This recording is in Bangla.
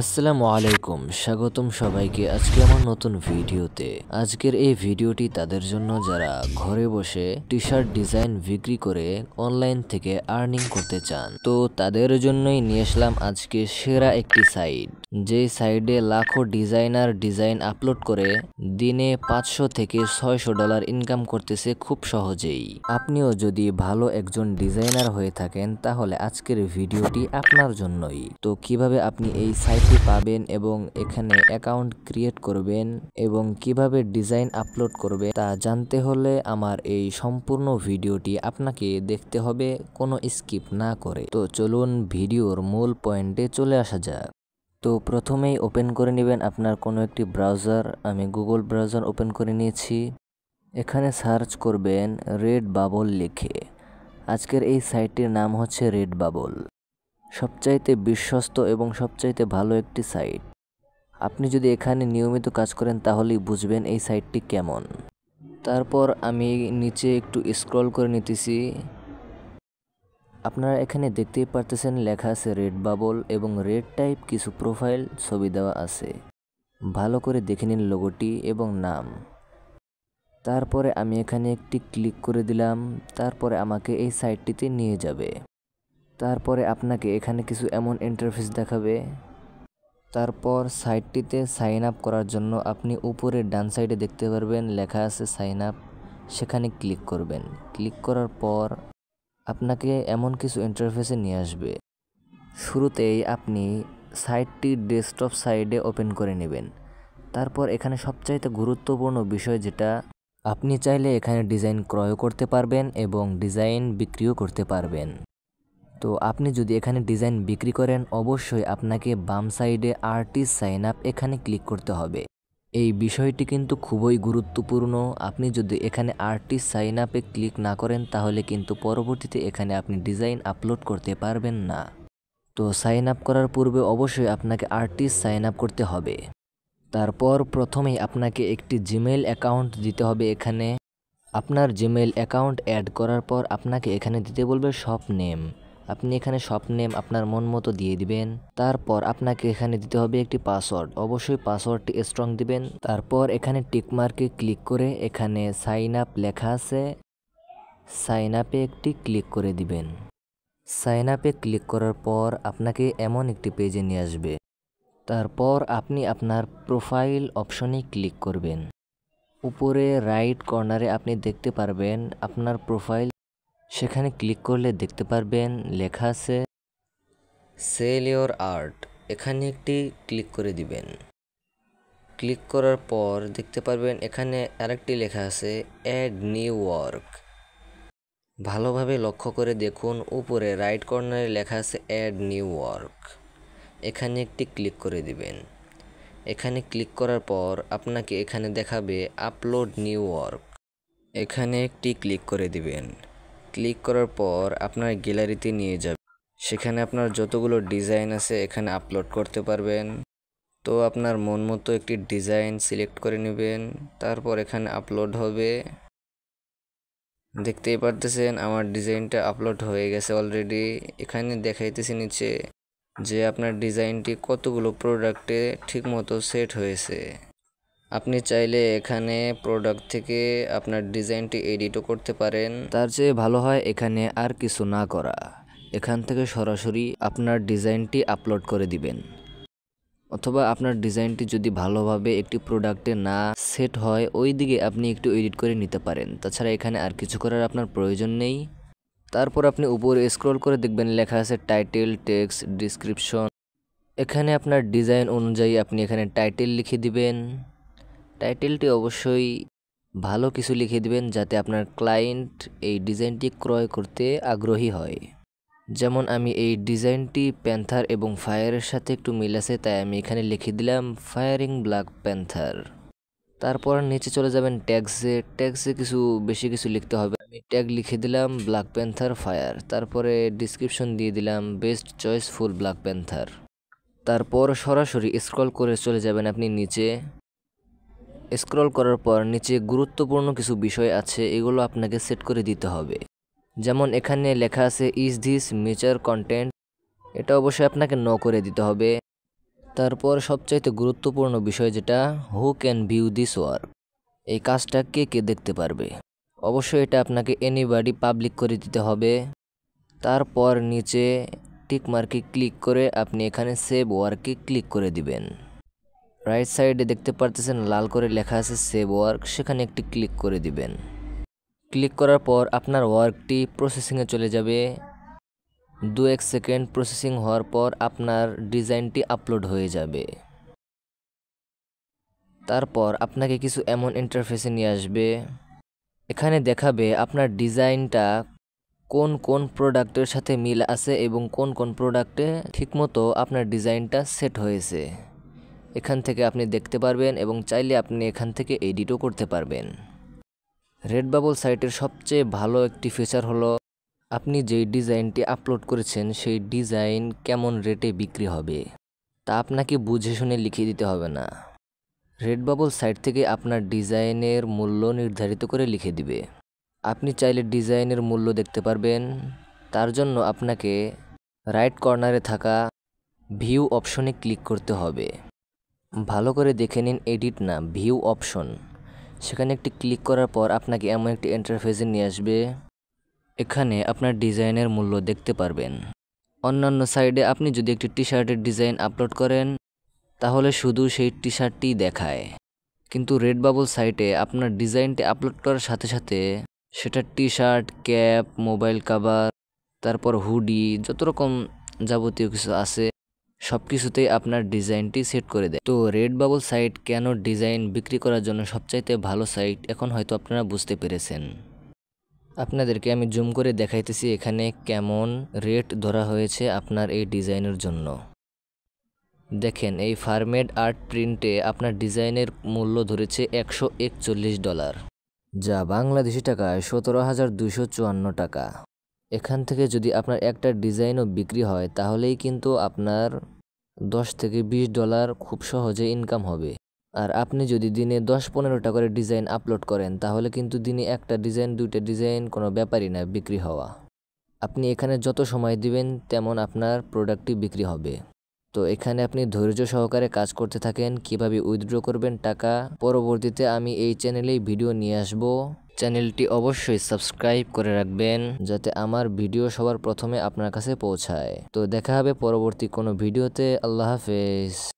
আসসালামু আলাইকুম, স্বাগতম সবাইকে আজকে আমার নতুন ভিডিওতে। আজকের এই ভিডিওটি তাদের জন্য যারা ঘরে বসে টি শার্ট ডিজাইন বিক্রি করে অনলাইন থেকে আর্নিং করতে চান। তো তাদের জন্যই নিয়ে আসলাম আজকে সেরা একটি সাইট, যে সাইডে লাখো ডিজাইনার ডিজাইন আপলোড করে দিনে 500 থেকে $600 ইনকাম করতেছে খুব সহজেই। আপনিও যদি ভালো একজন ডিজাইনার হয়ে থাকেন তাহলে আজকের ভিডিওটি আপনার জন্যই। তো কিভাবে আপনি এই সাইটটি পাবেন এবং এখানে অ্যাকাউন্ট ক্রিয়েট করবেন এবং কিভাবে ডিজাইন আপলোড করবে তা জানতে হলে আমার এই সম্পূর্ণ ভিডিওটি আপনাকে দেখতে হবে কোনো স্কিপ না করে। তো চলুন ভিডিওর মূল পয়েন্টে চলে আসা যাক। তো প্রথমেই ওপেন করে নেবেন আপনার কোনো একটি ব্রাউজার। আমি গুগল ব্রাউজার ওপেন করে নিয়েছি। এখানে সার্চ করবেন রেড বাবল লিখে। আজকের এই সাইটটির নাম হচ্ছে রেড বাবল, সবচাইতে বিশ্বস্ত এবং সবচাইতে ভালো একটি সাইট। আপনি যদি এখানে নিয়মিত কাজ করেন তাহলেই বুঝবেন এই সাইটটি কেমন। তারপর আমি নিচে একটু স্ক্রল করে নিতেছি। আপনারা এখানে দেখতেই পারতেছেন লেখা আছে রেড বাবল এবং রেড টাইপ কিছু প্রোফাইল ছবি দেওয়া আছে। ভালো করে দেখে নিন লোগোটি এবং নাম। তারপরে আমি এখানে একটি ক্লিক করে দিলাম। তারপরে আমাকে এই সাইটটিতে নিয়ে যাবে। তারপরে আপনাকে এখানে কিছু এমন ইন্টারফেস দেখাবে। তারপর সাইটটিতে সাইন আপ করার জন্য আপনি উপরে ডান সাইডে দেখতে পারবেন লেখা আছে সাইন আপ, সেখানে ক্লিক করবেন। ক্লিক করার পর আপনাকে এমন কিছু ইন্টারফেসে নিয়ে আসবে। শুরুতেই আপনি সাইটটি ডেস্কটপ সাইডে ওপেন করে নেবেন। তারপর এখানে সবচাইতে গুরুত্বপূর্ণ বিষয় যেটা, আপনি চাইলে এখানে ডিজাইন ক্রয় করতে পারবেন এবং ডিজাইন বিক্রিও করতে পারবেন। তো আপনি যদি এখানে ডিজাইন বিক্রি করেন অবশ্যই আপনাকে বাম সাইডে আর্টিস্ট সাইন আপ এখানে ক্লিক করতে হবে। এই বিষয়টি কিন্তু খুবই গুরুত্বপূর্ণ। আপনি যদি এখানে আর্টিস্ট সাইন আপে ক্লিক না করেন তাহলে কিন্তু পরবর্তীতে এখানে আপনি ডিজাইন আপলোড করতে পারবেন না। তো সাইন আপ করার পূর্বে অবশ্যই আপনাকে আর্টিস্ট সাইন আপ করতে হবে। তারপর প্রথমেই আপনাকে একটি জিমেইল অ্যাকাউন্ট দিতে হবে। এখানে আপনার জিমেইল অ্যাকাউন্ট অ্যাড করার পর আপনাকে এখানে দিতে বলবে শপ নেম। আপনি এখানে শপ নেম আপনার মন মতো দিয়ে দিবেন। তারপর আপনাকে এখানে দিতে হবে একটি পাসওয়ার্ড, অবশ্যই পাসওয়ার্ডটি স্ট্রং দিবেন। তারপর এখানে টিকমার্কে ক্লিক করে এখানে সাইন আপ লেখা আছে, সাইন আপে একটি ক্লিক করে দিবেন। সাইন আপে ক্লিক করার পর আপনাকে এমন একটি পেজে নিয়ে আসবে। তারপর আপনি আপনার প্রোফাইল অপশনে ক্লিক করবেন। উপরে রাইট কর্নারে আপনি দেখতে পারবেন আপনার প্রোফাইল, সেখানে ক্লিক করলে দেখতে পারবেন লেখা আছে সেল ইওর আর্ট। এখানে একটি ক্লিক করে দিবেন। ক্লিক করার পর দেখতে পারবেন এখানে আরেকটি লেখা আছে অ্যাড নিউ ওয়ার্ক। ভালোভাবে লক্ষ্য করে দেখুন উপরে রাইট কর্নারে লেখা আছে অ্যাড নিউ ওয়ার্ক। এখানে একটি ক্লিক করে দিবেন। এখানে ক্লিক করার পর আপনাকে এখানে দেখাবে আপলোড নিউ ওয়ার্ক। এখানে একটি ক্লিক করে দিবেন। ক্লিক করার পর আপনার গ্যালারিতে নিয়ে যাবে। সেখানে আপনার যতগুলো ডিজাইন আছে এখানে আপলোড করতে পারবেন। তো আপনার মন মতো একটি ডিজাইন সিলেক্ট করে নেবেন। তারপর এখানে আপলোড হবে। দেখতেই পারতেছেন আমার ডিজাইনটা আপলোড হয়ে গেছে অলরেডি। এখানে দেখাইতেছে নিচে যে আপনার ডিজাইনটি কতগুলো প্রোডাক্টে ঠিকমতো সেট হয়েছে। আপনি চাইলে এখানে প্রোডাক্ট থেকে আপনার ডিজাইনটি এডিটও করতে পারেন। তার চেয়ে ভালো হয় এখানে আর কিছু না করা, এখান থেকে সরাসরি আপনার ডিজাইনটি আপলোড করে দিবেন। অথবা আপনার ডিজাইনটি যদি ভালোভাবে একটি প্রোডাক্টে না সেট হয় ওই দিকে আপনি একটু এডিট করে নিতে পারেন। তাছাড়া এখানে আর কিছু করার আপনার প্রয়োজন নেই। তারপর আপনি উপরে স্ক্রল করে দেখবেন লেখা আছে টাইটেল, টেক্সট, ডিসক্রিপশন। এখানে আপনার ডিজাইন অনুযায়ী আপনি এখানে টাইটেল লিখে দিবেন। টাইটেলটি অবশ্যই ভালো কিছু লিখে দিবেন যাতে আপনার ক্লায়েন্ট এই ডিজাইনটি ক্রয় করতে আগ্রহী হয়। যেমন আমি এই ডিজাইনটি প্যান্থার এবং ফায়ারের সাথে একটু মিল আছে, তাই আমি এখানে লিখে দিলাম ফায়ারিং ব্ল্যাক প্যান্থার। তারপর নিচে চলে যাবেন ট্যাগসে। ট্যাগসে বেশি কিছু লিখতে হবে। আমি ট্যাগ লিখে দিলাম ব্ল্যাক প্যান্থার ফায়ার। তারপরে ডিসক্রিপশন দিয়ে দিলাম best choice full black panther. তারপর সরাসরি স্ক্রল করে চলে যাবেন আপনি নিচে। স্ক্রল করার পর নিচে গুরুত্বপূর্ণ কিছু বিষয় আছে, এগুলো আপনাকে সেট করে দিতে হবে। যেমন এখানে লেখা আছে ইজ দিস ম্যাচার কন্টেন্ট, এটা অবশ্যই আপনাকে নো করে দিতে হবে। তারপর সবচাইতে গুরুত্বপূর্ণ বিষয় যেটা, who can view this work. এই কাজটা কে কে দেখতে পারবে। অবশ্যই এটা আপনাকে এনিবডি পাবলিক করে দিতে হবে। তারপর নিচে টিক মার্কে ক্লিক করে আপনি এখানে সেভ ওয়ার্কে ক্লিক করে দিবেন। রাইট সাইডে দেখতে পারতেছেন লাল করে লেখা আছে সেভ ওয়ার্ক, সেখানে একটি ক্লিক করে দিবেন। ক্লিক করার পর আপনার ওয়ার্কটি প্রসেসিংয়ে চলে যাবে। 2-1 সেকেন্ড প্রসেসিং হওয়ার পর আপনার ডিজাইনটি আপলোড হয়ে যাবে। তারপর আপনাকে কিছু এমন ইন্টারফেসে নিয়ে আসবে। এখানে দেখাবে আপনার ডিজাইনটা কোন কোন প্রোডাক্টের সাথে মিল আছে এবং কোন কোন প্রোডাক্টে ঠিকমতো আপনার ডিজাইনটা সেট হয়েছে। এখান থেকে আপনি দেখতে পারবেন এবং চাইলে আপনি এখান থেকে এডিটও করতে পারবেন। রেডবাবল সাইটের সবচেয়ে ভালো একটি ফিচার হলো আপনি যেই ডিজাইনটি আপলোড করেছেন সেই ডিজাইন কেমন রেটে বিক্রি হবে তা আপনাকে বুঝে শুনে লিখে দিতে হবে না। রেডবাবল সাইট থেকে আপনার ডিজাইনের মূল্য নির্ধারিত করে লিখে দিবে। আপনি চাইলে ডিজাইনের মূল্য দেখতে পারবেন। তার জন্য আপনাকে রাইট কর্নারে থাকা ভিউ অপশনে ক্লিক করতে হবে। ভালো করে দেখে নিন, এডিট না, ভিউ অপশন। সেখানে একটি ক্লিক করার পর আপনাকে এমন একটি ইন্টারফেসে নিয়ে আসবে। এখানে আপনার ডিজাইনের মূল্য দেখতে পারবেন। অন্যান্য সাইডে আপনি যদি একটি টি শার্টের ডিজাইন আপলোড করেন তাহলে শুধু সেই টি শার্টটিই দেখায়, কিন্তু রেডবাবল সাইটে আপনার ডিজাইনটি আপলোড করার সাথে সাথে সেটা T shirt, cap, mobile cover, তারপর হুডি, যত রকম যাবতীয় কিছু আছে সব কিছুতেই আপনার ডিজাইনটি সেট করে দেয়। তো রেডবাবল সাইট কেন ডিজাইন বিক্রি করার জন্য সবচাইতে ভালো সাইট এখন হয়তো আপনারা বুঝতে পেরেছেন। আপনাদেরকে আমি জুম করে দেখাইতেছি এখানে কেমন রেট ধরা হয়েছে আপনার এই ডিজাইনের জন্য। দেখেন, এই ফার্মেড আর্ট প্রিন্টে আপনার ডিজাইনের মূল্য ধরেছে $141, যা বাংলাদেশি টাকায় 17,254 টাকা। এখান থেকে যদি আপনার একটা ডিজাইনও বিক্রি হয় তাহলেই কিন্তু আপনার $10 থেকে $20 খুব সহজে ইনকাম হবে। আর আপনি যদি দিনে 10-15টা করে ডিজাইন আপলোড করেন তাহলে কিন্তু দিনে একটা ডিজাইন, 2টা ডিজাইন কোনো ব্যাপারই না বিক্রি হওয়া। আপনি এখানে যত সময় দিবেন তেমন আপনার প্রোডাক্টটি বিক্রি হবে। তো এখানে আপনি ধৈর্য সহকারে কাজ করতে থাকেন, কিভাবে উইথড্র করবেন টাকা। পরবর্তীতে আমি এই চ্যানেলেই ভিডিও নিয়ে আসব। চ্যানেলটি অবশ্যই সাবস্ক্রাইব করে রাখবেন যাতে আমার ভিডিও সবার প্রথমে আপনার কাছে পৌঁছায়। তো দেখা হবে পরবর্তী কোনো ভিডিওতে। আল্লাহ হাফেজ।